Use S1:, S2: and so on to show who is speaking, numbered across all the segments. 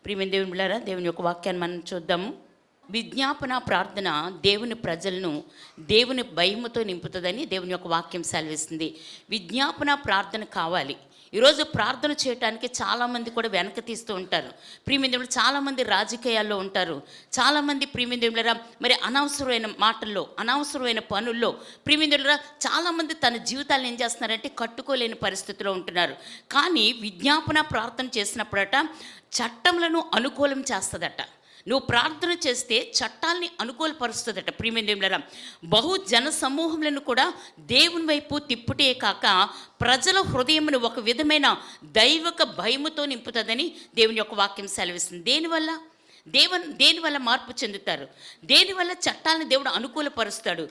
S1: ప్రియమైన దేవుని బిడ్డలారా, దేవుని యొక్క వాక్యాన్ని మనం చూద్దాము. విజ్ఞాపన ప్రార్థన దేవుని ప్రజలను దేవుని భయముతో నింపుతుందని దేవుని యొక్క వాక్యం సెలవిస్తుంది. విజ్ఞాపన ప్రార్థన కావాలి. ఈరోజు ప్రార్థన చేయడానికి చాలామంది కూడా వెనక తీస్తూ ఉంటారు. ప్రియమైన దేవుడు, చాలామంది రాజకీయాల్లో ఉంటారు. చాలామంది ప్రియమైన దేవుడు మరి అనవసరమైన మాటల్లో, అనవసరమైన పనుల్లో ప్రియమైన దేవుడు చాలామంది తన జీవితాలను ఏం చేస్తున్నారంటే కట్టుకోలేని పరిస్థితిలో ఉంటున్నారు. కానీ విజ్ఞాపన ప్రార్థన చేసినప్పుడట చట్టములను అనుకూలం చేస్తుందట. నువ్వు ప్రార్థన చేస్తే చట్టాలని అనుకూలపరుస్తుందట. ప్రియమైన దేవులారా, బహు జన సమూహములను కూడా దేవుని వైపు తిప్పుటే కాక ప్రజల హృదయమును ఒక విధమైన దైవక భయముతో నింపుతుందని దేవుని యొక్క వాక్యం సెలవిస్తుంది. దేనివల్ల మార్పు చెందుతారు? దేనివల్ల చట్టాలను దేవుడు అనుకూలపరుస్తాడు?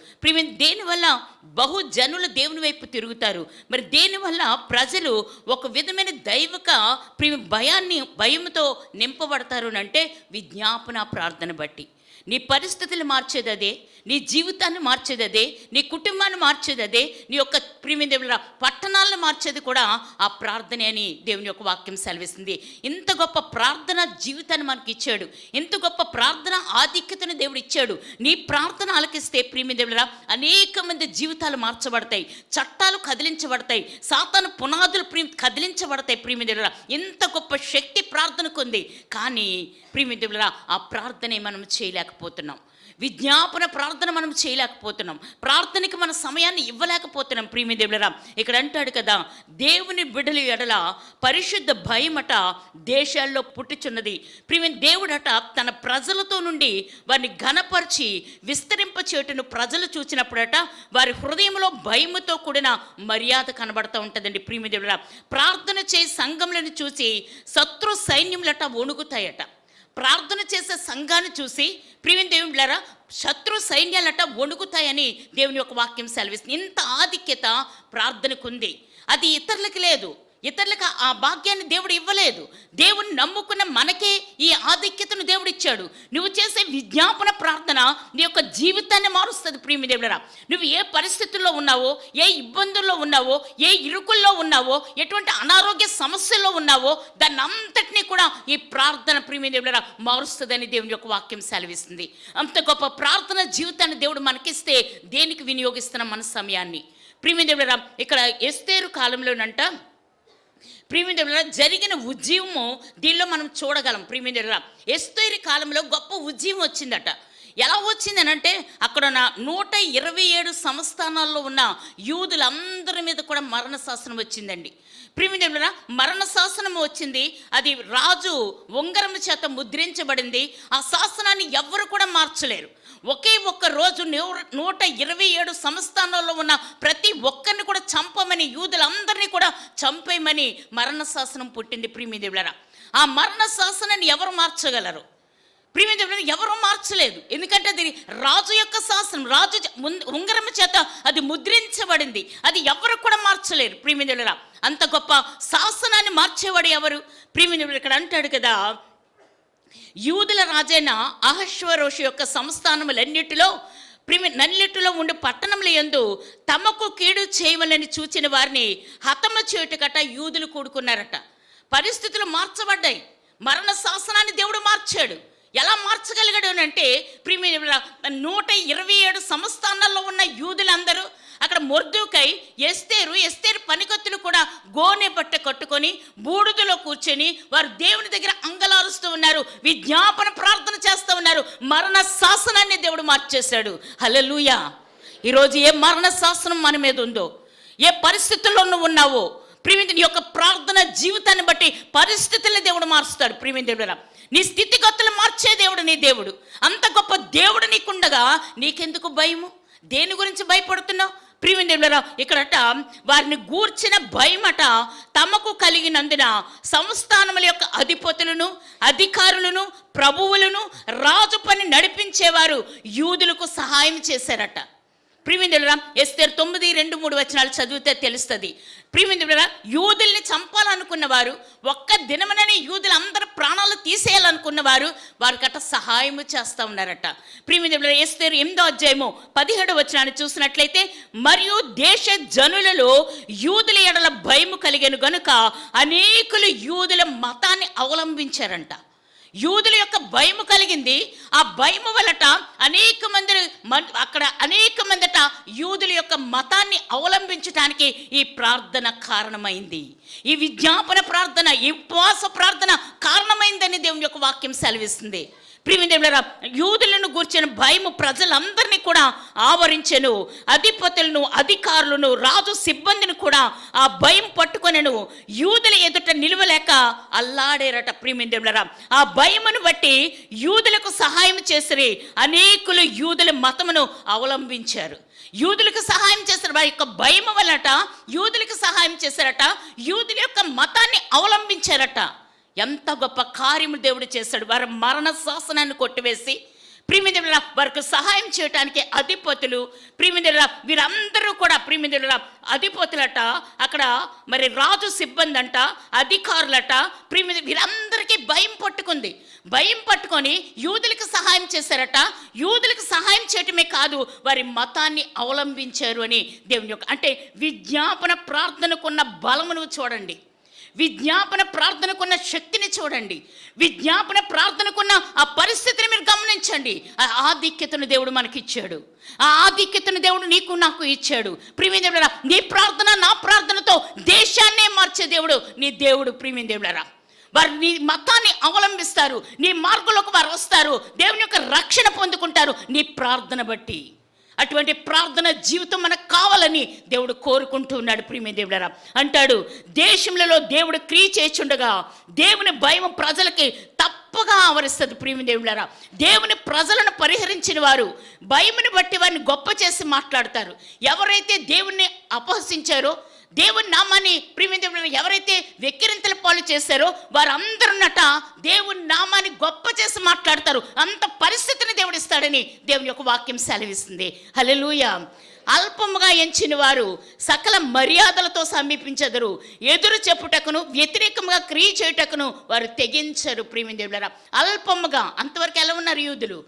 S1: దేనివల్ల బహుజనులు దేవుని వైపు తిరుగుతారు? మరి దేనివల్ల ప్రజలు ఒక విధమైన దైవక భయంతో నింపబడతారు అంటే విజ్ఞాపన ప్రార్థన బట్టి. నీ పరిస్థితులు మార్చేది అదే, నీ జీవితాన్ని మార్చేది అదే, నీ కుటుంబాన్ని మార్చేది అదే, నీ యొక్క ప్రియమైన పట్టణాలను మార్చేది కూడా ఆ ప్రార్థనే అని దేవుని యొక్క వాక్యం సెలవిస్తుంది. ఇంత గొప్ప ప్రార్థన జీవితాన్ని మనకి ఇచ్చాడు, ఇంత గొప్ప ప్రార్థన ఆధిక్యతను దేవుడు ఇచ్చాడు. నీ ప్రార్థన ఆలకిస్తే ప్రియమైన అనేక మంది జీవితాలు మార్చబడతాయి, చట్టాలు కదిలించబడతాయి, సాతాను పునాదులు కదిలించబడతాయి. ప్రియమైన ఇంత గొప్ప శక్తి ప్రార్థనకు ఉంది. కానీ ప్రియమైన ఆ ప్రార్థనే మనం చేయలేకపోతున్నాం. విజ్ఞాపన ప్రార్థన మనం చేయలేకపోతున్నాం. ప్రార్థనకి మన సమయాన్ని ఇవ్వలేకపోతున్నాం. ప్రియమైన దేవులరా, ఇక్కడ అంటాడు కదా, దేవుని బిడ్డల ఎడల పరిశుద్ధ భయమట దేశాల్లో పుట్టుచున్నది. ప్రియమైన దేవుడట తన ప్రజలతో నుండి వారిని ఘనపరిచి విస్తరింపచేటును ప్రజలు చూసినప్పుడట వారి హృదయంలో భయముతో కూడిన మర్యాద కనబడుతూ ఉంటుందండి. ప్రియమైన దేవులరా, ప్రార్థన చేసే సంఘములను చూసి శత్రు సైన్యములట వణుకుతాయట. ప్రార్థన చేసే సంఘాన్ని చూసి ప్రియమైన దేవుని బిడ్డలారా శత్రు సైన్యాలట వణుకుతాయని దేవుని యొక్క వాక్యం సెలవిస్తుంది. ఇంత ఆధిక్యత ప్రార్థనకు ఉంది. అది ఇతరులకి లేదు, ఇతరులకు ఆ భాగ్యాన్ని దేవుడు ఇవ్వలేదు. దేవుని నమ్ముకున్న మనకే ఈ ఆధిక్యతను దేవుడు ఇచ్చాడు. నువ్వు చేసే విజ్ఞాపన ప్రార్థన నీ యొక్క జీవితాన్ని మారుస్తుంది. ప్రియమైన దేవుడరా, నువ్వు ఏ పరిస్థితుల్లో ఉన్నావో, ఏ ఇబ్బందుల్లో ఉన్నావో, ఏ ఇరుకుల్లో ఉన్నావో, ఎటువంటి అనారోగ్య సమస్యల్లో ఉన్నావో దాన్ని అంతటినీ కూడా ఈ ప్రార్థన ప్రియమైన దేవుడరా మారుస్తుందని దేవుని యొక్క వాక్యం సెలవిస్తుంది. అంత గొప్ప ప్రార్థన జీవితాన్ని దేవుడు మనకిస్తే దేనికి వినియోగిస్తున్నాం మన సమయాన్ని? ప్రియమైన దేవుడరా, ఇక్కడ ఎస్తేరు కాలంలోనంట ప్రియమైన జరిగిన ఉద్యమము దీనిలో మనం చూడగలం. ప్రియమైన ఎస్తేరు కాలంలో గొప్ప ఉద్యమం వచ్చిందట. ఎలా వచ్చిందని అంటే అక్కడ 127 సంస్థానాల్లో ఉన్న యూదులందరి మీద కూడా మరణ శాసనం వచ్చిందండి. ప్రియమైన మరణ శాసనం వచ్చింది. అది రాజు ఉంగరం చేత ముద్రించబడింది. ఆ శాసనాన్ని ఎవ్వరు కూడా మార్చలేరు. ఒకే ఒక్క రోజు 127 సంస్థానాల్లో ఉన్న ప్రతి ఒక్కరిని కూడా చంపమని, యూదులందరినీ కూడా చంపేయమని మరణ శాసనం పుట్టింది. ప్రియమైన ఆ మరణ శాసనాన్ని ఎవరు మార్చగలరు? ప్రియమైన ఎవరూ మార్చలేదు. ఎందుకంటే అది రాజు యొక్క శాసనం, రాజు ఉంగరం చేత అది ముద్రించబడింది. అది ఎవరు కూడా మార్చలేరు. ప్రియమైన అంత గొప్ప శాసనాన్ని మార్చేవాడు ఎవరు? ప్రియమైన ఇక్కడ అంటాడు కదా, యూదుల రాజైన అహష్వరోషు యొక్క సంస్థానములన్నిటిలో నన్నిటిలో ఉండి పట్టణముల యందు తమకు కీడు చేయవలని చూచిన వారిని హతము చేయుటకట యూదులు కూడుకున్నారట. పరిస్థితులు మార్చబడ్డాయి. మరణ శాసనాన్ని దేవుడు మార్చాడు. ఎలా మార్చగలిగాడు అని అంటే ప్రియమైన 127 సంస్థానాల్లో ఉన్న యూదులందరూ అక్కడ మొర్దెకై ఎస్తేరు పనికత్తులు కూడా గోనె బట్ట కట్టుకొని బూడిదలో కూర్చొని వారు దేవుని దగ్గర అంగలారుస్తూ ఉన్నారు, విజ్ఞాపన ప్రార్థన చేస్తూ ఉన్నారు. మరణ శాసనాన్ని దేవుడు మార్చేశాడు. హల్లెలూయా. ఈరోజు ఏ మరణ శాసనం మన మీద ఉందో, ఏ పరిస్థితుల్లో నువ్వు ఉన్నావో ప్రియమైన నీ యొక్క ప్రార్థన జీవితాన్ని బట్టి పరిస్థితులను దేవుడు మారుస్తాడు. ప్రియమైన దేవుడు, నీ స్థితిగతులు మార్చే దేవుడు నీ దేవుడు. అంత గొప్ప దేవుడు నీకుండగా నీకెందుకు భయము? దేని గురించి భయపడుతున్నావు? ప్రియమైన దేవుడా, ఇక్కడట వారిని గూర్చిన భయమట తమకు కలిగినందున సంస్థానముల యొక్క అధిపతులను, అధికారులను, ప్రభువులను, రాజు పని నడిపించేవారు యూదులకు సహాయం చేశారట. ప్రియమైన ఎస్తేరు 9:2-3 వచనాలు చదివితే తెలుస్తుంది. ప్రియమైన యూదుల్ని చంపాలనుకున్న వారు, ఒక్క దినమనని యూదులందరూ ప్రాణాలు తీసేయాలనుకున్న వారు వారికట సహాయము చేస్తూ ఉన్నారట. ప్రియమైన ఎస్తేరు 8వ అధ్యాయము 17వ వచనాన్ని చూసినట్లయితే, మరియు దేశ జనులలో యూదుల ఎడల భయము కలిగెను గనుక అనేకులు యూదుల మతాన్ని అవలంబించారంట. యూదుల యొక్క భయము కలిగింది. ఆ భయము వలట అనేక మందట యూదుల యొక్క మతాన్ని అవలంబించడానికి ఈ ప్రార్థన కారణమైంది. ఈ విజ్ఞాపన ప్రార్థన, ఈ ఉపవాస ప్రార్థన కారణమైందని దేవుని యొక్క వాక్యం సెలవిస్తుంది. ప్రియమైన యూదులను గూర్చిన భయము ప్రజలందరినీ కూడా ఆవరించెను. అధిపతులను, అధికారులను, రాజు సిబ్బందిని కూడా ఆ భయం పట్టుకొనెను. యూదుల ఎదుట నిలవలేక అల్లాడేరట. ప్రియమైన ఆ భయమును బట్టి యూదులకు సహాయం చేసిరి. అనేకులు యూదుల మతమును అవలంబించారు. యూదులకు సహాయం చేశారు. వారి యొక్క భయం వలట యూదులకు సహాయం చేశారట. యూదుల యొక్క మతాన్ని అవలంబించారట. ఎంత గొప్ప కార్యము దేవుడు చేశాడు. వారి మరణ శాసనాన్ని కొట్టివేసి ప్రియమైన వారికి సహాయం చేయడానికి అధిపతులు, ప్రియమైన వీరందరూ కూడా ప్రియమైన అధిపతులట, అక్కడ మరి రాజు సిబ్బంది అంట, అధికారులట, ప్రియమైన వీరందరికీ భయం పట్టుకుంది. భయం పట్టుకొని యూదులకు సహాయం చేశారట. యూదులకు సహాయం చేయటమే కాదు, వారి మతాన్ని అవలంబించారు అని దేవుని యొక్క అంటే విజ్ఞాపన ప్రార్థనకున్న బలమును చూడండి. విజ్ఞాపన ప్రార్థనకున్న శక్తిని చూడండి. విజ్ఞాపన ప్రార్థనకున్న ఆ పరిస్థితిని మీరు గమనించండి. ఆ ఆధిక్యతను దేవుడు మనకిచ్చాడు. ఆ ఆధిక్యతను దేవుడు నీకు నాకు ఇచ్చాడు. ప్రియమైన నీ ప్రార్థన నా ప్రార్థనతో దేశాన్నే మార్చే దేవుడు నీ దేవుడు. ప్రియమైన దేవుడారా, వారు నీ మతాన్ని అవలంబిస్తారు. నీ మార్గంలోకి వారు వస్తారు. దేవుని యొక్క రక్షణ పొందుకుంటారు నీ ప్రార్థన బట్టి. అటువంటి ప్రార్థన జీవితం మనకు కావాలని దేవుడు కోరుకుంటూ ఉన్నాడు. ప్రియమైన దేవుడారా, అంటాడు దేశంలో దేవుడు క్రియ చేస్తుండగా దేవుని భయం ప్రజలకి తప్పగా ఆవరిస్తుంది. ప్రియమైన దేవుడారా, దేవుని ప్రజలను పరిహరించిన వారు భయముని బట్టి వారిని గొప్ప చేసి మాట్లాడతారు. ఎవరైతే దేవుణ్ణి అపహసించారో, దేవుని నామాన్ని ప్రియమైన ఎవరైతే వెక్కిరింతల పాలు చేశారో వారందరున్నట దేవుని నామాన్ని గొప్ప చేసి మాట్లాడతారు. అంత పరిస్థితిని దేవుడు ఇస్తాడని దేవుని యొక్క వాక్యం సెలవిస్తుంది. హల్లెలూయా. అల్పముగా ఎంచిన వారు సకల మర్యాదలతో సమీపించెదరు. ఎదురు చెప్పుటకును వ్యతిరేకంగా క్రియ చేయుటకును వారు తెగించరు. ప్రియమైన దేవులారా, అల్పముగా అంతవరకు ఎలా ఉన్నారు యూదులు?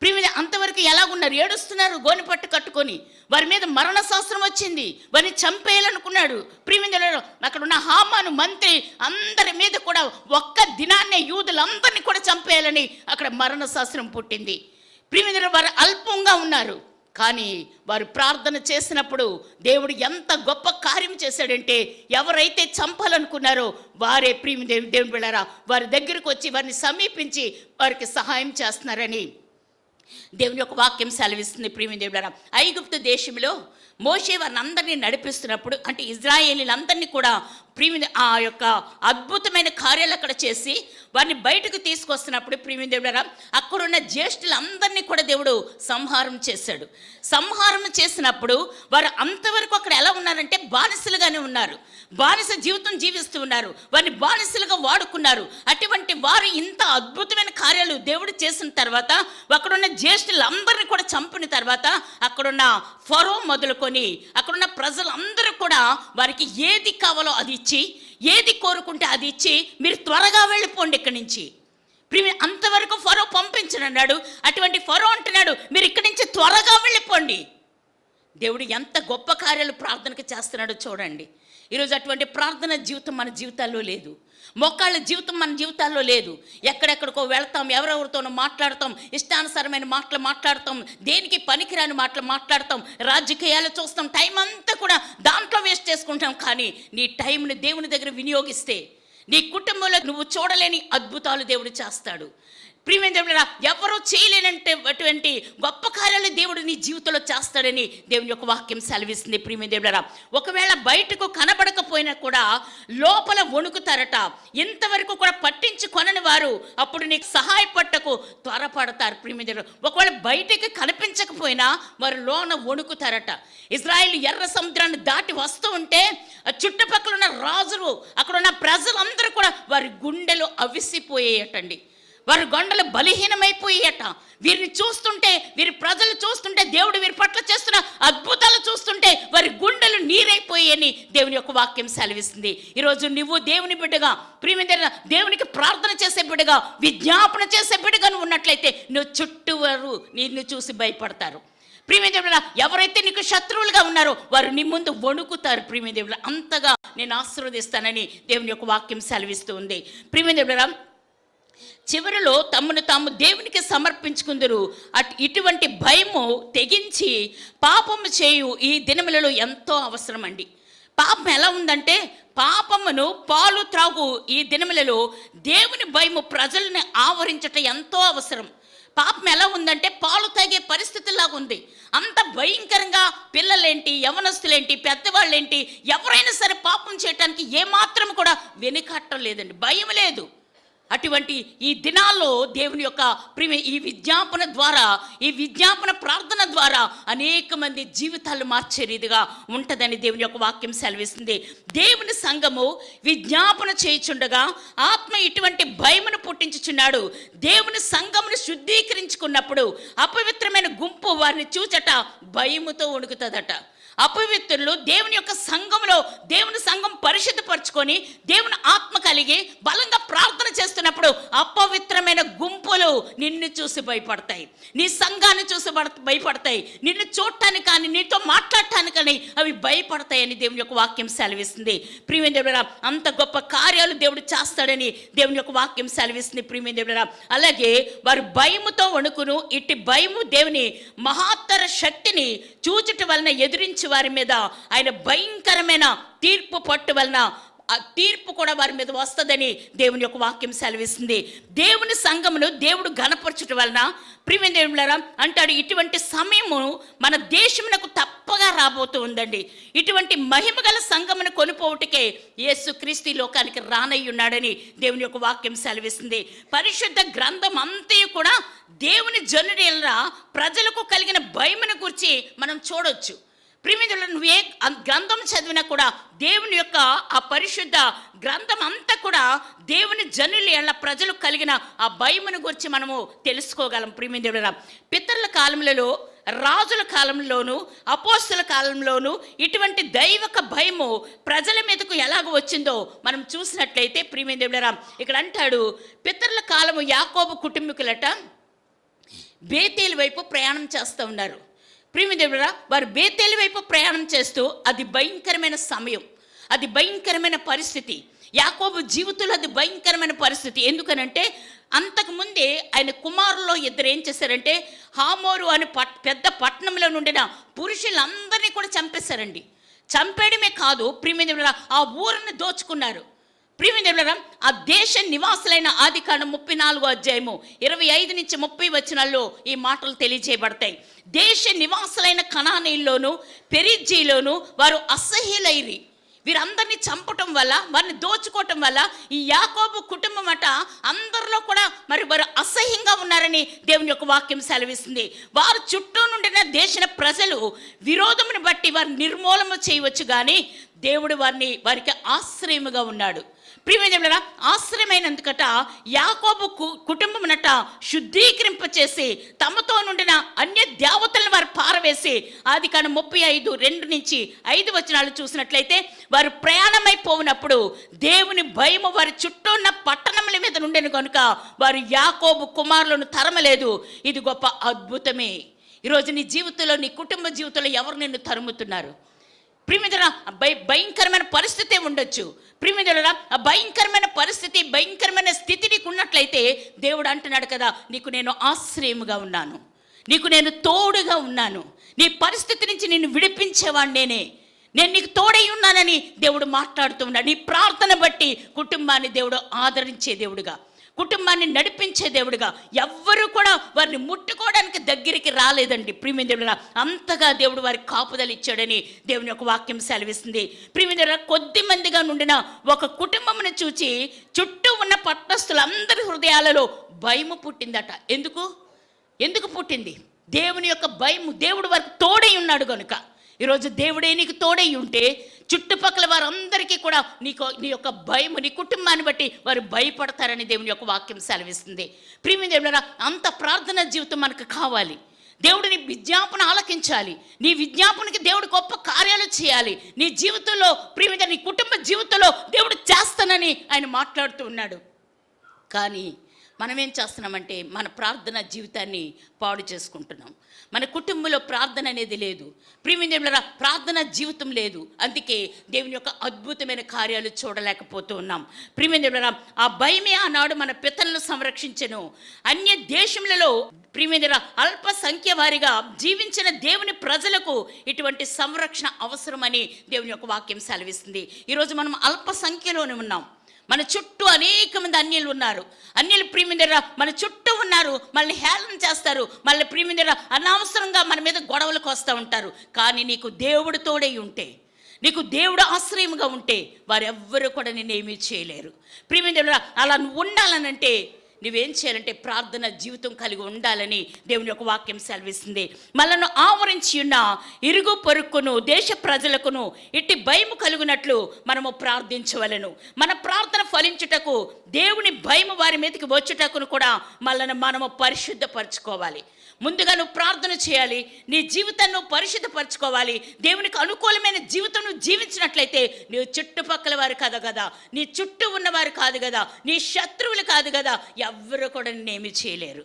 S1: ప్రియమైన అంతవరకు ఎలాగున్నారు? ఏడుస్తున్నారు గోనెపట్టు కట్టుకొని. వారి మీద మరణ శాస్త్రం వచ్చింది. వారిని చంపేయాలనుకున్నాడు. ప్రియమైన అక్కడ ఉన్న హామాను మంత్రి అందరి మీద కూడా ఒక్క దినాన్నే యూదులందరినీ కూడా చంపేయాలని అక్కడ మరణ శాస్త్రం పుట్టింది. ప్రియమైన వారు అల్పంగా ఉన్నారు. కానీ వారు ప్రార్థన చేసినప్పుడు దేవుడు ఎంత గొప్ప కార్యం చేశాడంటే, ఎవరైతే చంపాలనుకున్నారో వారే ప్రియమైన దేవుని బిడ్డలారా వారి దగ్గరకు వచ్చి వారిని సమీపించి వారికి సహాయం చేస్తున్నారని దేవుని యొక్క వాక్యం సెలవిస్తుంది. ప్రియమైన దేవులారా, ఐగుప్తు దేశంలో మోషే వారిని అందరినీ నడిపిస్తున్నప్పుడు, అంటే ఇజ్రాయేలీలందరినీ కూడా ప్రియమైన ఆ యొక్క అద్భుతమైన కార్యాలు అక్కడ చేసి వారిని బయటకు తీసుకొస్తున్నప్పుడు ప్రియమైన దేవుడారా, అక్కడున్న జ్యేష్ఠులందరినీ కూడా దేవుడు సంహారం చేశాడు. సంహారం చేసినప్పుడు వారు అంతవరకు అక్కడ ఎలా ఉన్నారంటే బానిసలుగానే ఉన్నారు. బానిస జీవితం జీవిస్తూ ఉన్నారు. వారిని బానిసలుగా వాడుకున్నారు. అటువంటి వారు ఇంత అద్భుతమైన కార్యాలు దేవుడు చేసిన తర్వాత అక్కడున్న జ్యేష్ఠులందరినీ కూడా చంపిన తర్వాత అక్కడున్న ఫరో మొదలుకొని అక్కడున్న ప్రజలందరూ కూడా వారికి ఏది కావాలో అది ఇచ్చి, ఏది కోరుకుంటే అది ఇచ్చి మీరు త్వరగా వెళ్ళిపోండి ఇక్కడి నుంచి. అంతవరకు ఫరో పంపించనన్నాడు. అటువంటి ఫరో అంటున్నాడు మీరు ఇక్కడి నుంచి త్వరగా వెళ్ళిపోండి. దేవుడు ఎంత గొప్ప కార్యాలు ప్రార్థనకు చేస్తున్నాడో చూడండి. ఈరోజు అటువంటి ప్రార్థన జీవితం మన జీవితాల్లో లేదు. మొక్కాళ్ళ జీవితం మన జీవితాల్లో లేదు. ఎక్కడెక్కడికో వెళ్తాం, ఎవరెవరితోనో మాట్లాడతాం, ఇష్టానుసారమైన మాటలు మాట్లాడతాం, దేనికి పనికిరాని మాటలు మాట్లాడతాం, రాజకీయాలు చూస్తాం, టైం అంతా కూడా దాంట్లో వేస్ట్ చేసుకుంటాం. కానీ నీ టైంని దేవుని దగ్గర వినియోగిస్తే నీ కుటుంబంలో నువ్వు చూడలేని అద్భుతాలు దేవుడు చేస్తాడు. ప్రియమైన దేవుడా, ఎవరో చేయలేనంటే అటువంటి గొప్ప కార్యాలు దేవుడు నీ జీవితంలో చేస్తాడని దేవుని యొక్క వాక్యం సెలవిస్తుంది. ప్రియమైన దేవుడా, ఒకవేళ బయటకు కనబడకపోయినా కూడా లోపల వణుకుతారట. ఇంతవరకు కూడా పట్టించుకొనని వారు అప్పుడు నీకు సహాయపడటకు త్వరపడతారు. ప్రియమైన దేవుడా, ఒకవేళ బయటకు కనిపించకపోయినా వారు లోన వణుకుతారట. ఇజ్రాయేల్ ఎర్ర సముద్రాన్ని దాటి వస్తూ ఉంటే చుట్టుపక్కల ఉన్న రాజులు అక్కడ ఉన్న ప్రజలందరూ కూడా వారి గుండెలు అవిసిపోయేయటండి. వారి గొండలు బలహీనమైపోయేట. వీరిని చూస్తుంటే, వీరి ప్రజలు చూస్తుంటే, దేవుడు వీరి పట్ల చేస్తున్న అద్భుతాలు చూస్తుంటే వారి గుండెలు నీరైపోయాయని దేవుని యొక్క వాక్యం సెలవిస్తుంది. ఈరోజు నువ్వు దేవుని బిడ్డగా, ప్రియమైన దేవునికి ప్రార్థన చేసే బిడ్డగా, విజ్ఞాపన చేసే బిడ్డగా నువ్వు ఉన్నట్లయితే నువ్వు చుట్టూ వారు నిన్ను చూసి భయపడతారు. ప్రియమైన ఎవరైతే నీకు శత్రువులుగా ఉన్నారో వారు నీ ముందు వణుకుతారు. ప్రియమైన దేవుడు అంతగా నేను ఆశీర్వదిస్తానని దేవుని యొక్క వాక్యం సెలవిస్తూ ఉంది. ప్రియమైన చివరిలో తమను తాము దేవునికి సమర్పించుకుందరు. ఇటువంటి భయము తెగించి పాపము చేయు ఈ దినములలో ఎంతో అవసరం అండి. పాపం ఎలా ఉందంటే, పాపమును పాలు త్రాగు ఈ దినములలో దేవుని భయము ప్రజల్ని ఆవరించటం ఎంతో అవసరం. పాపం ఎలా ఉందంటే పాలు తాగే పరిస్థితిలాగా ఉంది. అంత భయంకరంగా పిల్లలేంటి, యవనస్తులేంటి, పెద్దవాళ్ళేంటి, ఎవరైనా సరే పాపం చేయటానికి ఏమాత్రం కూడా వెనుకట్టం లేదండి, భయం లేదు. అటువంటి ఈ దినాల్లో దేవుని యొక్క ఈ విజ్ఞాపన ద్వారా, ఈ విజ్ఞాపన ప్రార్థన ద్వారా అనేక మంది జీవితాలు మార్చే రీతిగా ఉంటుందని దేవుని యొక్క వాక్యం సెలవిస్తుంది. దేవుని సంఘము విజ్ఞాపన చేయుచుండగా ఆత్మ ఇటువంటి భయమును పుట్టించుచున్నాడు. దేవుని సంఘమును శుద్ధీకరించుకున్నప్పుడు అపవిత్రమైన గుంపు వారిని చూచట భయముతో వణుకుతుందట. అపవిత్రులు దేవుని యొక్క సంఘంలో, దేవుని సంఘం పరిశుద్ధపరచుకొని దేవుని ఆత్మ కలిగి బలంగా ప్రార్థన చేస్తున్నప్పుడు అపవిత్రమైన గుంపులు నిన్ను చూసి భయపడతాయి, నీ సంఘాన్ని చూసి భయపడతాయి, నిన్ను చూడటానికి కానీ నీతో మాట్లాడటానికి కానీ అవి భయపడతాయని దేవుని యొక్క వాక్యం సెలవిస్తుంది. ప్రియమైన దేవుడా, అంత గొప్ప కార్యాలు దేవుడు చేస్తాడని దేవుని యొక్క వాక్యం సెలవిస్తుంది. ప్రియమైన దేవుడా, అలాగే వారు భయముతో వణుకును. ఇట్టి భయము దేవుని మహత్తర శక్తిని చూచుట వలన ఎదిరించి వారి మీద ఆయన భయంకరమైన తీర్పు పట్టు వలన ఆ తీర్పు కూడా వారి మీద వస్తుందని దేవుని యొక్క వాక్యం సెలవిస్తుంది. దేవుని సంఘమును దేవుడు ఘనపరచుట వలన ప్రియమైన దేవులారా అంటాడు, ఇటువంటి సమయము మన దేశమునకు తప్పగా రాబోతూ ఉందండి. ఇటువంటి మహిమ గల సంఘమును కొనుపోవటకే యేసుక్రీస్తు లోకానికి రానయ్యి ఉన్నాడని దేవుని యొక్క వాక్యం సెలవిస్తుంది. పరిశుద్ధ గ్రంథం అంతయు కూడా దేవుని జనుల ప్రజలకు కలిగిన భయమును గురించి మనం చూడొచ్చు. ప్రియమిత్రులు, నువ్వే గ్రంథం చదివినా కూడా దేవుని యొక్క ఆ పరిశుద్ధ గ్రంథం అంతా కూడా దేవుని జనుల ఎళ్ళ ప్రజలు కలిగిన ఆ భయమును గురించి మనము తెలుసుకోగలం. ప్రియమిత్రుల, పితరుల కాలంలో, రాజుల కాలంలోను, అపోస్తుల కాలంలోను ఇటువంటి దైవక భయము ప్రజల మీదకు ఎలాగ వచ్చిందో మనం చూసినట్లయితే ప్రియమిత్రుల, ఇక్కడ అంటాడు, పితరుల కాలము యాకోబు కుటుంబీకులట బేతేలు వైపు ప్రయాణం చేస్తూ ఉన్నారు. ప్రియమిత్రులారా, వారు బేతేలు వైపు ప్రయాణం చేస్తూ, అది భయంకరమైన సమయం, అది భయంకరమైన పరిస్థితి. యాకోబు జీవితంలో అది భయంకరమైన పరిస్థితి. ఎందుకనంటే అంతకుముందే ఆయన కుమారుల్లో ఇద్దరు ఏం చేశారంటే హామోరు అనే పెద్ద పట్టణంలో నుండిన పురుషులందరినీ కూడా చంపేశారండి. చంపేయడమే కాదు ప్రియమిత్రులారా, ఆ ఊరిని దోచుకున్నారు. ప్రియమిత్రులారా, ఆ దేశ నివాసులైన ఆదికాండం 34వ అధ్యాయము 25 నుంచి 30 వచనాల్లో ఈ మాటలు తెలియజేయబడతాయి. దేశ నివాసులైన కనానీల్లోను పెరిజ్జీలోను వారు అసహ్యులైరి. వీరందరినీ చంపటం వల్ల, వారిని దోచుకోవటం వల్ల ఈ యాకోబు కుటుంబం అట అందరిలో కూడా మరి వారు అసహ్యంగా ఉన్నారని దేవుని యొక్క వాక్యం సెలవిస్తుంది. వారు చుట్టూ నుండిన దేశ ప్రజలు విరోధమును బట్టి వారిని నిర్మూలన చేయవచ్చు, కానీ దేవుడు వారికి ఆశ్రయముగా ఉన్నాడు. ప్రియమైన ఆశ్రయమైనందుకట యాకోబు కుటుంబమునట శుద్ధీకరింపచేసి తమతో నుండిన అన్య దేవతలను వారు పారవేసి, ఆదికాండం 35:2 నుంచి 5 వచనాలు చూసినట్లయితే, వారు ప్రయాణమైపోయినప్పుడు దేవుని భయము వారి చుట్టూ ఉన్న పట్టణముల మీద నుండిన కనుక వారు యాకోబు కుమారులను తరమలేదు. ఇది గొప్ప అద్భుతమే. ఈరోజు నీ జీవితంలో, నీ కుటుంబ జీవితంలో ఎవరు నిన్ను తరుముతున్నారు? ప్రియమిత్రులారా, భయంకరమైన పరిస్థితి ఉండొచ్చు. ప్రియమిత్రులారా, ఆ భయంకరమైన పరిస్థితి, భయంకరమైన స్థితి నీకు ఉన్నట్లయితే దేవుడు అంటున్నాడు కదా, నీకు నేను ఆశ్రయముగా ఉన్నాను, నీకు నేను తోడుగా ఉన్నాను, నీ పరిస్థితి నుంచి నిన్ను విడిపించేవాడు నేను నీకు తోడై ఉన్నానని దేవుడు మాట్లాడుతూ ఉన్నాడు. నీ ప్రార్థన బట్టి కుటుంబాన్ని దేవుడు ఆదరించే దేవుడుగా, కుటుంబాన్ని నడిపించే దేవుడుగా, ఎవ్వరూ కూడా వారిని ముట్టుకోవడానికి దగ్గరికి రాలేదండి. ప్రియమిత్రులారా, అంతగా దేవుడు వారికి కాపుదలు ఇచ్చాడని దేవుని యొక్క వాక్యం సెలవిస్తుంది. ప్రియమిత్రులారా, కొద్ది మందిగా నుండిన ఒక కుటుంబమును చూచి చుట్టూ ఉన్న పట్టణస్థులందరి హృదయాలలో భయము పుట్టిందట. ఎందుకు పుట్టింది? దేవుని యొక్క భయము. దేవుడు వారికి తోడై ఉన్నాడు కనుక. ఈరోజు దేవుడే నీకు తోడై ఉంటే చుట్టుపక్కల వారందరికీ కూడా నీ యొక్క భయము, నీ కుటుంబాన్ని బట్టి వారు భయపడతారని దేవుని యొక్క వాక్యం సెలవిస్తుంది. ప్రియమైన దేవులారా, అంత ప్రార్థన జీవితం మనకు కావాలి. దేవుడు నీ విజ్ఞాపన ఆలకించాలి. నీ విజ్ఞాపనకి దేవుడు గొప్ప కార్యాలు చేయాలి. నీ జీవితంలో ప్రియమైన నీ కుటుంబ జీవితంలో దేవుడు చేస్తానని ఆయన మాట్లాడుతూ ఉన్నాడు. కానీ మనం ఏం చేస్తున్నామంటే మన ప్రార్థన జీవితాన్ని పాడు చేసుకుంటున్నాం. మన కుటుంబంలో ప్రార్థన అనేది లేదు. ప్రియమైన ప్రార్థన జీవితం లేదు. అందుకే దేవుని యొక్క అద్భుతమైన కార్యాలు చూడలేకపోతూ ఉన్నాం. ప్రియమైన ఆ భయమే ఆనాడు మన పితరులను సంరక్షించెను. అన్య దేశములలో ప్రియమైన అల్ప సంఖ్య వారిగా జీవించిన దేవుని ప్రజలకు ఇటువంటి సంరక్షణ అవసరమని దేవుని యొక్క వాక్యం సెలవిస్తుంది. ఈరోజు మనం అల్ప సంఖ్యలోనే ఉన్నాం. మన చుట్టూ అనేక మంది అన్యులు ఉన్నారు. అన్యులు ప్రియమైన మన చుట్టూ ఉన్నారు. మనల్ని హేళన చేస్తారు. మళ్ళీ ప్రియమైన అనవసరంగా మన మీద గొడవలకు వస్తూ ఉంటారు. కానీ నీకు దేవుడు తోడై ఉంటే, నీకు దేవుడు ఆశ్రయముగా ఉంటే వారెవ్వరూ కూడా నిన్నేమీ చేయలేరు. ప్రియమైన అలా నువ్వు ఉండాలనంటే నువ్వేం చేయాలంటే ప్రార్థన జీవితం కలిగి ఉండాలని దేవుని యొక్క వాక్యం సెలవిస్తుంది. మనను ఆవరించి ఉన్న ఇరుగు పొరుక్కును దేశ ప్రజలకును ఇట్టి భయము కలుగునట్లు మనము ప్రార్థించవలెను. మన ప్రార్థన ఫలించుటకు దేవుని భయము వారి మీదకి వచ్చుటకును కూడా మనము పరిశుద్ధపరచుకోవాలి. ముందుగా నువ్వు ప్రార్థన చేయాలి. నీ జీవితాన్ని నువ్వు పరిశుద్ధపరచుకోవాలి. దేవునికి అనుకూలమైన జీవితం నువ్వు జీవించినట్లయితే నువ్వు చుట్టుపక్కల వారు కాదు కదా, నీ చుట్టూ ఉన్నవారు కాదు కదా, నీ శత్రువులు కాదు కదా, ఎవ్వరూ కూడా నిన్నేమీ చేయలేరు.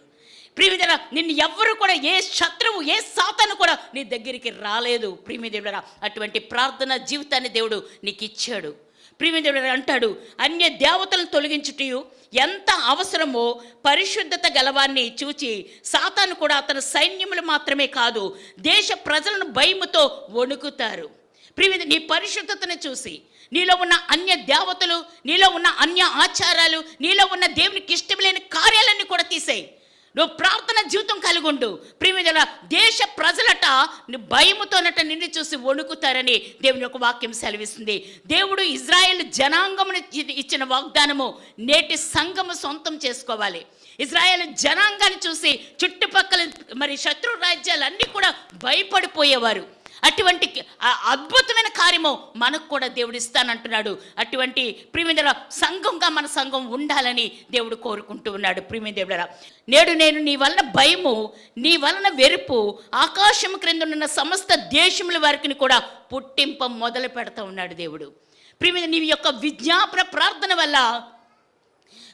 S1: ప్రియమిత్రుడా, నిన్ను ఎవ్వరు కూడా, ఏ శత్రువు ఏ సాతాను కూడా నీ దగ్గరికి రాలేదు. ప్రియమిత్రుడా, అటువంటి ప్రార్థన జీవితాన్ని దేవుడు నీకు ఇచ్చాడు. ప్రియమిత్రుడు అంటాడు, అన్య దేవతలను తొలగించుటయు ఎంత అవసరమో పరిశుద్ధత గలవాన్ని చూచి సాతాను కూడా అతని సైన్యములు మాత్రమే కాదు దేశ ప్రజలను భయముతో వణుకుతారు. ప్రియమిత్రుడు, నీ పరిశుద్ధతను చూసి నీలో ఉన్న అన్య దేవతలు, నీలో ఉన్న అన్య ఆచారాలు, నీలో ఉన్న దేవునికి ఇష్టం కార్యాలన్నీ కూడా తీసేయి. నువ్వు ప్రార్థన జీవితం కలిగి ఉండు. ప్రియమిత్రుడా, దేశ ప్రజలట భయముతోనట నిన్ను చూసి వణుకుతారని దేవుని యొక్క వాక్యం సెలవిస్తుంది. దేవుడు ఇజ్రాయేల్ జనాంగమును ఇచ్చిన వాగ్దానము నేటి సంఘము సొంతం చేసుకోవాలి. ఇజ్రాయేల్ జనాంగాన్ని చూసి చుట్టుపక్కల శత్రు రాజ్యాలన్నీ కూడా భయపడిపోయేవారు. అటువంటి అద్భుతమైన కార్యము మనకు కూడా దేవుడు ఇస్తానంటున్నాడు. అటువంటి ప్రియమిత్రుడా, సంఘంగా మన సంఘం ఉండాలని దేవుడు కోరుకుంటూ ఉన్నాడు. ప్రియమిత్రుడా, నేడు నేను నీ వలన భయము, నీ వలన వెరుపు ఆకాశము క్రింద ఉన్న సమస్త దేశముల వారికి కూడా పుట్టింప మొదలు పెడతా ఉన్నాడు దేవుడు. ప్రియమిత్రుడా, నీ యొక్క విజ్ఞాపన ప్రార్థన వల్ల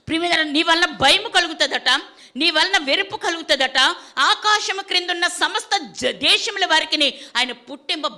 S1: ప్రియమిత్రుడా నీ వలన భయము కలుగుతుందట, నీ వలన వెరుపు కలుగుతుందట. ఆకాశము క్రిందున్న సమస్త దేశముల వారికి ఆయన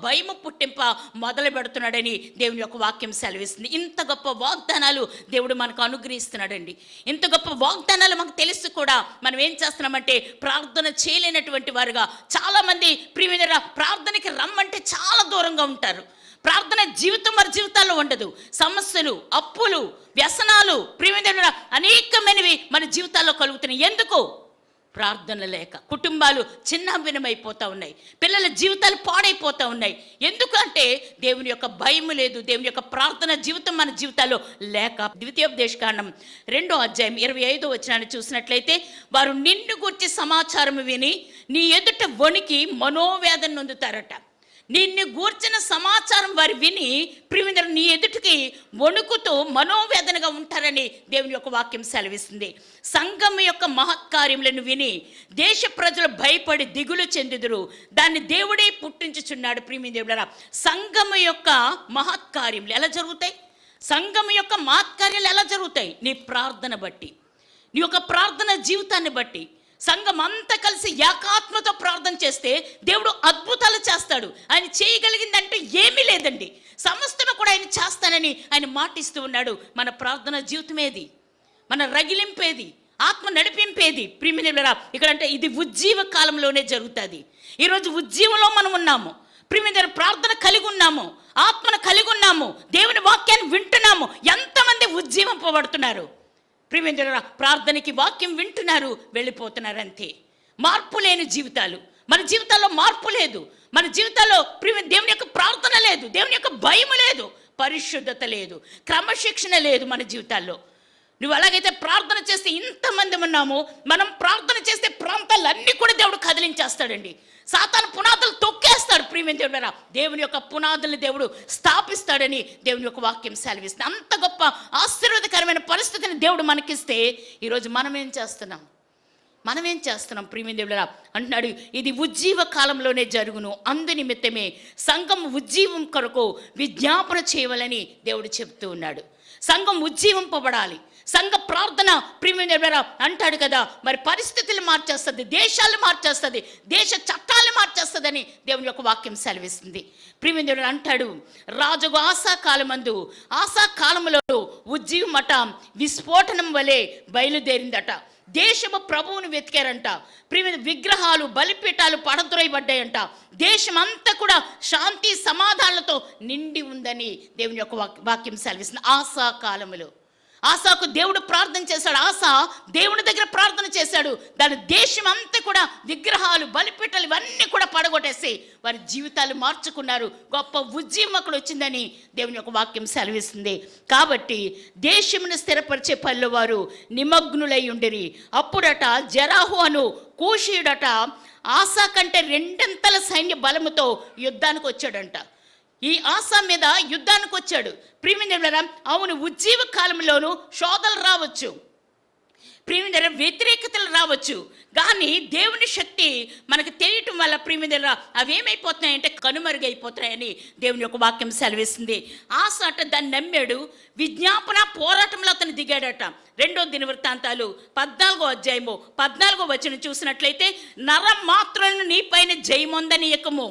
S1: భయము పుట్టింప మొదలు పెడుతున్నాడని దేవుని యొక్క వాక్యం సెలవిస్తుంది. ఇంత గొప్ప వాగ్దానాలు దేవుడు మనకు అనుగ్రహిస్తున్నాడండి. ఇంత గొప్ప వాగ్దానాలు మనకు తెలుసు కూడా మనం ఏం చేస్తున్నామంటే ప్రార్థన చేయలేనటువంటి వారుగా చాలామంది ప్రియమిత్రుడా ప్రార్థనకి రమ్మంటే చాలా దూరంగా ఉంటారు. ప్రార్థన జీవితం వారి జీవితాల్లో ఉండదు. సమస్యలు, అప్పులు, వ్యసనాలు ప్రియమిత్రుడా అనేకమైనవి మన జీవితాల్లో కలుగుతున్నాయి. ఎందుకు? ప్రార్థన లేక. కుటుంబాలు చిన్నాభిన్నమైపోతూ ఉన్నాయి. పిల్లల జీవితాలు పాడైపోతూ ఉన్నాయి. ఎందుకంటే దేవుని యొక్క భయం లేదు, దేవుని యొక్క ప్రార్థన జీవితం మన జీవితాల్లో లేక. ద్వితీయోపదేశకాండం 2వ అధ్యాయం 25వ వచనాన్ని చూసినట్లయితే, వారు నిన్ను గురించి సమాచారం విని నీ ఎదుట వణికి మనోవేదన నొందుతారట. నిన్ను గూర్చిన సమాచారం వారు విని ప్రియమిత్రుడు నీ ఎదుటికి వణుకుతూ మనోవేదనగా ఉంటారని దేవుని యొక్క వాక్యం సెలవిస్తుంది. సంఘం యొక్క మహత్కార్యములను విని దేశ ప్రజలు భయపడి దిగులు చెందుదురు, దాన్ని దేవుడే పుట్టించుచున్నాడు. ప్రియమిత్రుడా, సంఘం యొక్క మహత్కార్యములు ఎలా జరుగుతాయి? సంఘం యొక్క మహత్కార్యాలు ఎలా జరుగుతాయి? నీ ప్రార్థన బట్టి, నీ యొక్క ప్రార్థన జీవితాన్ని బట్టి. సంఘం అంతా కలిసి ఏకాత్మతో ప్రార్థన చేస్తే దేవుడు అద్భుతాలు చేస్తాడు. ఆయన చేయగలిగిందంటూ ఏమీ లేదండి. సమస్తను కూడా ఆయన చేస్తానని ఆయన మాటిస్తూ ఉన్నాడు. మన ప్రార్థన జీవితమేది, మన రగిలింపేది, ఆత్మ నడిపింపేది. ప్రియమిత్రులారా, ఇక్కడంటే ఇది ఉజ్జీవ కాలంలోనే జరుగుతుంది. ఈరోజు ఉజ్జీవంలో మనం ఉన్నాము. ప్రియమిత్రులారా, ప్రార్థన కలిగి ఉన్నాము, ఆత్మను కలిగి ఉన్నాము, దేవుని వాక్యాన్ని వింటున్నాము. ఎంతమంది ఉజ్జీవింపబడుతున్నారు? ప్రియమిత్రులారా, ప్రార్థనకి వాక్యం వింటున్నారు, వెళ్ళిపోతున్నారు, అంతే. మార్పు లేని జీవితాలు. మన జీవితాల్లో మార్పు లేదు. మన జీవితాల్లో దేవుని యొక్క ప్రార్థన లేదు, దేవుని యొక్క భయం లేదు, పరిశుద్ధత లేదు, క్రమశిక్షణ లేదు మన జీవితాల్లో. నువ్వు అలాగైతే ప్రార్థన చేస్తే ఇంతమంది ఉన్నాము, మనం ప్రార్థన చేస్తే ప్రాంతాలన్నీ కూడా దేవుడు కదిలించేస్తాడండి. సాతాను పునాదులు తొక్కేస్తాడు. ప్రియమిత్రులారా, దేవుని యొక్క పునాదుల్ని దేవుడు స్థాపిస్తాడని దేవుని యొక్క వాక్యం సెలవిస్తుంది. అంత గొప్ప ఆశీర్వాదకరమైన పరిస్థితిని దేవుడు మనకిస్తే ఈరోజు మనం ఏం చేస్తున్నాం? ప్రియమిత్రులారా అంటున్నాడు, ఇది ఉజ్జీవ కాలంలోనే జరుగును, అందు నిమిత్తమే సంఘం ఉజ్జీవం కొరకు విజ్ఞాపన చేయవాలని దేవుడు చెప్తూ ఉన్నాడు. సంఘం ఉజ్జీవింపబడాలి, సంఘ ప్రార్థన ప్రియమైన అంటాడు కదా, మరి పరిస్థితులు మార్చేస్తుంది, దేశాలు మార్చేస్తుంది, దేశ చట్టాలు మార్చేస్తుందని దేవుని యొక్క వాక్యం సెలవిస్తుంది. ప్రియమైన అంటాడు, రాజుగు ఆసా కాలమందు, ఆసా కాలంలో ఉజ్జీవమట విస్ఫోటనం వలె బయలుదేరిందట. దేశము ప్రభువును వెతికారంట. ప్రియమైన విగ్రహాలు బలిపీఠాలు పడద్రోయబడ్డాయంట. దేశం అంతా కూడా శాంతి సమాధానాలతో నిండి ఉందని దేవుని యొక్క వాక్యం సెలవిస్తుంది. ఆసా కాలములో ఆసాకు దేవుడు ప్రార్థన చేశాడు. ఆసా దేవుని దగ్గర ప్రార్థన చేశాడు. దాని దేశం అంతా కూడా విగ్రహాలు బలిపీఠాలు ఇవన్నీ కూడా పడగొట్టేసి వారి జీవితాలు మార్చుకున్నారు. గొప్ప ఉజ్జీవకుడు వచ్చిందని దేవుని యొక్క వాక్యం సెలవిస్తుంది. కాబట్టి దేశమును స్థిరపరిచే పనిలో వారు నిమగ్నులై ఉండిరి. అప్పుడట జరాహు అను కూషీయుడట ఆసా కంటే 2 సైన్య బలముతో యుద్ధానికి వచ్చాడంట. ఈ ఆసా మీద యుద్ధానికి వచ్చాడు. ప్రియమైన అవును, ఉజ్జీవ కాలంలోనూ శోధనలు రావచ్చు, ప్రియమైన వ్యతిరేకతలు రావచ్చు, కానీ దేవుని శక్తి మనకు తెలియటం వల్ల ప్రియమైన అవి ఏమైపోతున్నాయంటే కనుమరుగైపోతున్నాయని దేవుని యొక్క వాక్యం సెలవిస్తుంది. ఆస అట దాన్ని నమ్మాడు. విజ్ఞాపన పోరాటంలో అతను దిగాడట. 2వ దినవృత్తాంతాలు 14వ అధ్యాయము 14వ వచనం చూసినట్లయితే, నరం మాత్రలను నీపైన జయమొందనీయకము,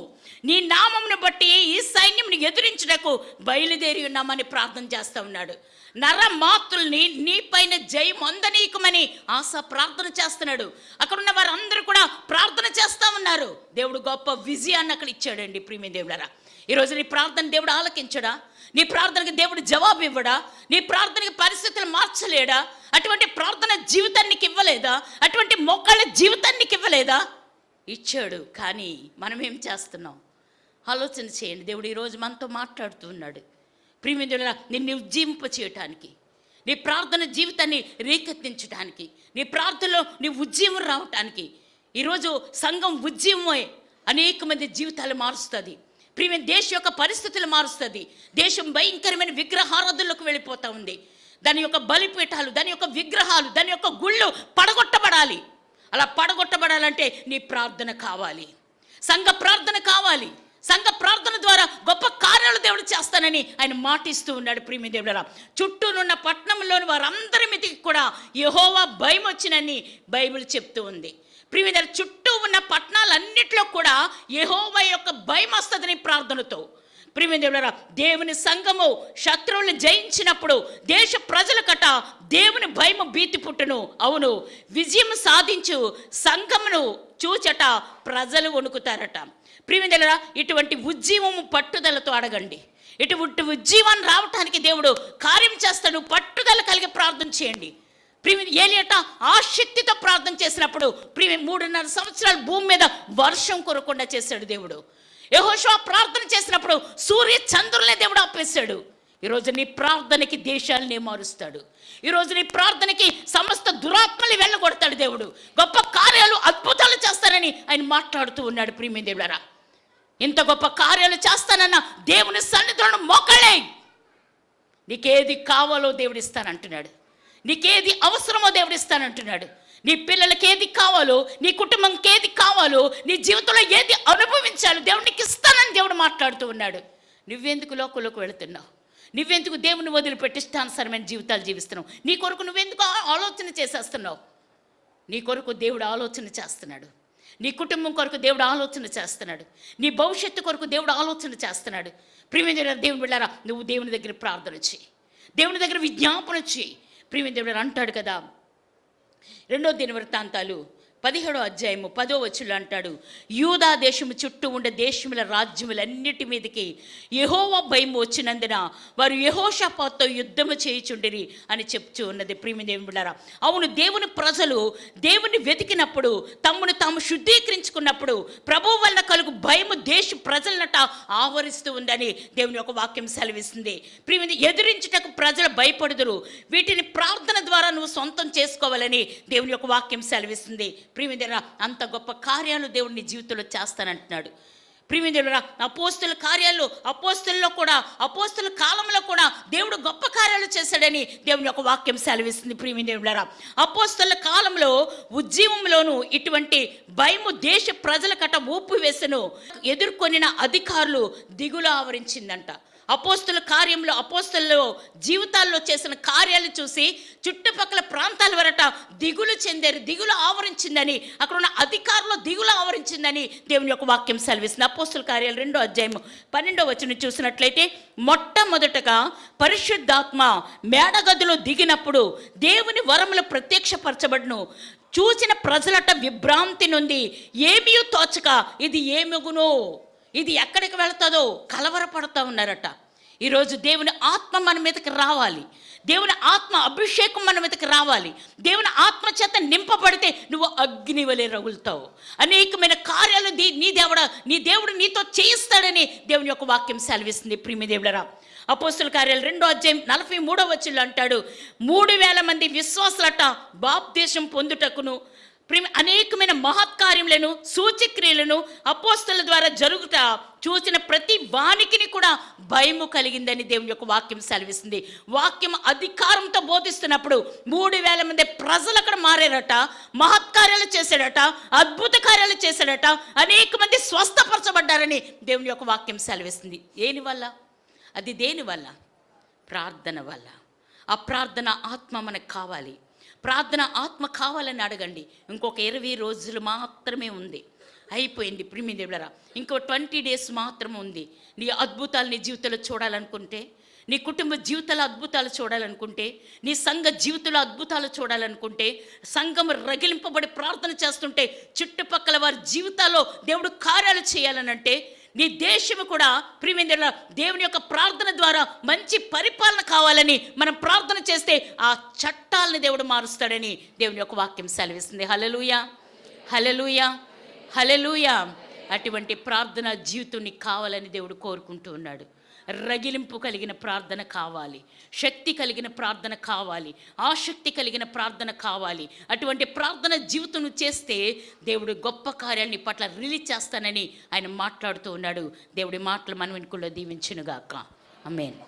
S1: నీ నామమును బట్టి ఈ సైన్యంను ఎదురించుటకు బయలుదేరి ఉన్నామని ప్రార్థన చేస్తూ ఉన్నాడు. నరమాతుల్ని నీపైన జయమొందనీయకమని ఆశ ప్రార్థన చేస్తున్నాడు. అక్కడ ఉన్న వారందరూ కూడా ప్రార్థన చేస్తూ ఉన్నారు. దేవుడు గొప్ప విజయాన్ని అక్కడ ఇచ్చాడండి. ప్రియమైన దేవుడారా, ఈరోజు నీ ప్రార్థన దేవుడు ఆలకించడా? నీ ప్రార్థనకి దేవుడు జవాబు ఇవ్వడా? నీ ప్రార్థనకి పరిస్థితులు మార్చలేడా? అటువంటి ప్రార్థన జీవితానికి ఇవ్వలేదా? అటువంటి మొక్కల జీవితానికి ఇవ్వలేదా? ఇచ్చాడు. కానీ మనం ఏం చేస్తున్నాం? ఆలోచన చేయండి. దేవుడు ఈరోజు మనతో మాట్లాడుతూ ఉన్నాడు. ప్రియమైన నిన్ను ఉజ్జీంప చేయటానికి, నీ ప్రార్థన జీవితాన్ని రేకెత్తించడానికి, నీ ప్రార్థనలో నీ ఉజ్జీవం రావటానికి. ఈరోజు సంఘం ఉజ్జీవమే అనేక మంది జీవితాలు మారుస్తుంది. ప్రియమైన దేశం యొక్క పరిస్థితులు మారుస్తుంది. దేశం భయంకరమైన విగ్రహారాధనలోకి వెళ్ళిపోతూ ఉంది. దాని యొక్క బలిపీఠాలు, దాని యొక్క విగ్రహాలు, దాని యొక్క గుళ్ళు పడగొట్టబడాలి. అలా పడగొట్టబడాలంటే నీ ప్రార్థన కావాలి, సంఘ ప్రార్థన కావాలి. సంఘ ప్రార్థన ద్వారా గొప్ప కార్యాలు దేవుడు చేస్తానని ఆయన మాటిస్తూ ఉన్నాడు. ప్రియమైన దేవుడా, చుట్టూనున్న పట్టణంలోని వారందరి మీదకి కూడా యెహోవా భయం వచ్చినని బైబిల్ చెప్తూ ఉంది. ప్రియమైన చుట్టూ ఉన్న పట్టణాలన్నింటిలో కూడా యెహోవా యొక్క భయం వస్తుందని ప్రార్థనతో. ప్రియమైన దేవుడా, దేవుని సంఘము శత్రువులను జయించినప్పుడు దేశ ప్రజలకట దేవుని భయము భీతి పుట్టును. అవును, విజయం సాధించు సంఘమును చూచట ప్రజలు వణుకుతారట. ప్రియమైన ఇటువంటి ఉజ్జీవము పట్టుదలతో అడగండి. ఇటువంటి ఉజ్జీవాన్ని రావటానికి దేవుడు కార్యం చేస్తాడు. పట్టుదల కలిగి ప్రార్థన చేయండి. ప్రియమైన ఏలియట ఆ శక్తితో ప్రార్థన చేసినప్పుడు 3.5 సంవత్సరాలు భూమి మీద వర్షం కురకుండా చేశాడు దేవుడు. యెహోషువ ప్రార్థన చేసినప్పుడు సూర్య చంద్రులనే దేవుడు ఆపేశాడు. ఈరోజు నీ ప్రార్థనకి దేశాలనే మారుస్తాడు. ఈరోజు నీ ప్రార్థనకి సమస్త దురాత్మలు వెళ్ళగొడతాడు దేవుడు. గొప్ప కార్యాలు అద్భుతాలు చేస్తారని ఆయన మాట్లాడుతూ ఉన్నాడు. ప్రియమైన దేవుడారా, ఇంత గొప్ప కార్యాలు చేస్తానన్న దేవుని సన్నిధిలో మోకళ్ళే. నీకేది కావాలో దేవుడు ఇస్తానంటున్నాడు. నీకేది అవసరమో దేవుడు ఇస్తానంటున్నాడు. నీ పిల్లలకి ఏది కావాలో, నీ కుటుంబంకి ఏది కావాలో, నీ జీవితంలో ఏది అనుభవించాలో దేవుడు నీకు ఇస్తానని దేవుడు మాట్లాడుతూ ఉన్నాడు. నువ్వెందుకు లోకంలోకి వెళుతున్నావు? నువ్వెందుకు దేవుని వదిలిపెట్టి ఇష్టానుసరమైన జీవితాలు జీవిస్తున్నావు? నీ కొరకు నువ్వెందుకు ఆలోచన చేసేస్తున్నావు? నీ కొరకు దేవుడు ఆలోచన చేస్తున్నాడు. నీ కుటుంబం కొరకు దేవుడు ఆలోచన చేస్తున్నాడు. నీ భవిష్యత్తు కొరకు దేవుడు ఆలోచన చేస్తున్నాడు. ప్రియమైన దేవుని బిడ్డలారా, నువ్వు దేవుని దగ్గర ప్రార్థన చేయి, దేవుని దగ్గర విజ్ఞాపన చేయి. ప్రియమైన దేవుడు అంటాడు కదా, 2వ దినవృత్తాంతాలు 17వ అధ్యాయము 10వ వచనంలో అంటాడు, యూదా దేశము చుట్టూ ఉండే దేశముల రాజ్యములన్నిటి మీదకి యెహోవా భయం వచ్చినందున వారు యెహోషాపాతుతో యుద్ధము చేయుచుండిరి అని చెప్తూ ఉన్నది. ప్రియమైన దేవుని బిడ్డలారా, అవును, దేవుని ప్రజలు దేవుని వెతికినప్పుడు, తమను తాము శుద్ధీకరించుకున్నప్పుడు ప్రభువు వల్ల కలుగు భయము దేశ ప్రజలనట ఆవరిస్తూ ఉందని దేవుని యొక్క వాక్యం సెలవిస్తుంది. ప్రియమైన ఎదురించుటకు ప్రజలు భయపడుదురు. వీటిని ప్రార్థన ద్వారా నువ్వు సొంతం చేసుకోవాలని దేవుని యొక్క వాక్యం సెలవిస్తుంది. ప్రియమైన అంత గొప్ప కార్యాలు దేవుడు నీ జీవితంలో చేస్తానంటున్నాడు. ప్రియమైన అపోస్తుల కార్యాలు, అపోస్తుల్లో కూడా, అపోస్తుల కాలంలో కూడా దేవుడు గొప్ప కార్యాలు చేశాడని దేవుని యొక్క వాక్యం సెలవిస్తుంది. ప్రియమైన అపోస్తుల కాలంలో ఉజ్జీవంలోనూ ఇటువంటి భయము దేశ ప్రజలకట ఊపు వేసను ఎదుర్కొనిన అధికారులు దిగులు ఆవరించిందంట. అపోస్తుల కార్యంలో అపోస్తుల జీవితాల్లో చేసిన కార్యాలు చూసి చుట్టుపక్కల ప్రాంతాల వరట దిగులు చెందారు. దిగులు ఆవరించిందని, అక్కడ ఉన్న అధికారులు దిగులు ఆవరించిందని దేవుని యొక్క వాక్యం సెలవిస్తుంది. అపోస్తుల కార్యాలు 2వ అధ్యాయం 12వ వచనం చూసినట్లయితే, మొట్టమొదటగా పరిశుద్ధాత్మ మేడగదిలో దిగినప్పుడు దేవుని వరములు ప్రత్యక్షపరచబడును. చూసిన ప్రజలట విభ్రాంతి నుండి ఏమీ తోచక ఇది ఏమగునో, ఇది ఎక్కడికి వెళుతుందో కలవరపడుతూ ఉన్నారట. ఈరోజు దేవుని ఆత్మ మన మీదకి రావాలి. దేవుని ఆత్మ అభిషేకం మన మీదకి రావాలి. దేవుని ఆత్మ చేత నింపబడితే నువ్వు అగ్ని వలె రగులుతావు. అనేకమైన కార్యాలు నీ దేవుడు నీతో చేయిస్తాడని దేవుని యొక్క వాక్యం సెలవిస్తుంది. ప్రియమైన దేవుడరా, అపోస్తుల కార్యాలు 2వ అధ్యాయం 43వ వచనంలో అంటాడు, 3000 మంది విశ్వాసులట బాప్తిసం పొందుటకును అనేకమైన మహత్కార్యములను సూచక్రియలను అపోస్తుల ద్వారా జరుగుతా చూసిన ప్రతి వానికిని కూడా భయము కలిగిందని దేవుని యొక్క వాక్యం సెలవిస్తుంది. వాక్యం అధికారంతో బోధిస్తున్నప్పుడు 3000 మంది ప్రజలు అక్కడ మారారట, మహత్కార్యాలు చేశాడట, అద్భుత కార్యాలు చేశాడట, అనేక మంది స్వస్థపరచబడ్డారని దేవుని యొక్క వాక్యం సెలవిస్తుంది. దేని వల్ల? అది దేని వల్ల? ప్రార్థన వల్ల. ఆ ప్రార్థన ఆత్మ మనకు కావాలి. ప్రార్థన ఆత్మ కావాలని అడగండి. ఇంకొక 20 రోజులు మాత్రమే ఉంది, అయిపోయింది. ప్రియమైన దేవులారా, ఇంకో 20 డేస్ మాత్రం ఉంది. నీ అద్భుతాలు నీ జీవితంలో చూడాలనుకుంటే, నీ కుటుంబ జీవితాల అద్భుతాలు చూడాలనుకుంటే, నీ సంఘ జీవితంలో అద్భుతాలు చూడాలనుకుంటే, సంఘం రగిలింపబడి ప్రార్థన చేస్తుంటే చుట్టుపక్కల వారి జీవితాల్లో దేవుడు కార్యాలు చేయాలనంటే, నీ దేశము కూడా ప్రియమైన దేవుని యొక్క ప్రార్థన ద్వారా మంచి పరిపాలన కావాలని మనం ప్రార్థన చేస్తే ఆ చట్టాలని దేవుడు మారుస్తాడని దేవుని యొక్క వాక్యం సెలవిస్తుంది. హల్లెలూయా, హల్లెలూయా, హల్లెలూయా. అటువంటి ప్రార్థన జీవితం నీకు కావాలని దేవుడు కోరుకుంటూ ఉన్నాడు. రగిలింపు కలిగిన ప్రార్థన కావాలి, శక్తి కలిగిన ప్రార్థన కావాలి, ఆసక్తి కలిగిన ప్రార్థన కావాలి. అటువంటి ప్రార్థన జీవితం చేస్తే దేవుడు గొప్ప కార్యాన్ని పట్ల రిలీజ్ చేస్తానని ఆయన మాట్లాడుతూ ఉన్నాడు. దేవుడి మాటలు మనం వెనుకల్లో దీవించునుగాక. ఆమేన్.